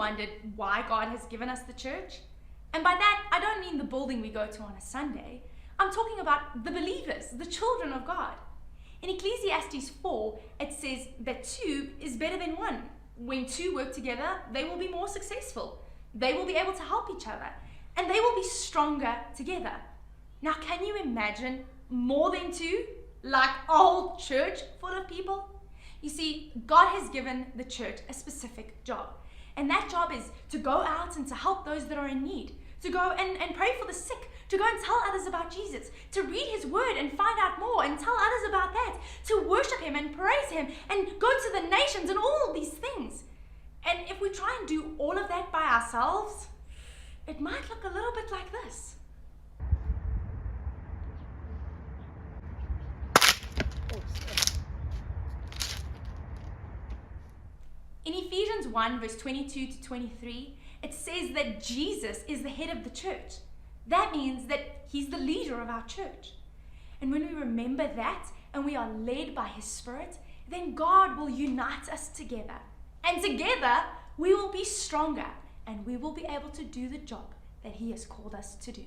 wondered why God has given us the church? And by that, I don't mean the building we go to on a Sunday. I'm talking about the believers, the children of God. In Ecclesiastes 4, it says that 2 is better than 1. When 2 work together, they will be more successful. They will be able to help each other, and they will be stronger together. Now, can you imagine more than 2? Like a whole church full of people? You see, God has given the church a specific job. And that job is to go out and to help those that are in need, to go and pray for the sick, to go and tell others about Jesus, to read his word and find out more and tell others about that, to worship him and praise him and go to the nations and all these things. And if we try and do all of that by ourselves, it might look a little bit like this. In Ephesians 1, verse 22 to 23, it says that Jesus is the head of the church. That means that he's the leader of our church. And when we remember that and we are led by his Spirit, then God will unite us together. And together we will be stronger and we will be able to do the job that he has called us to do.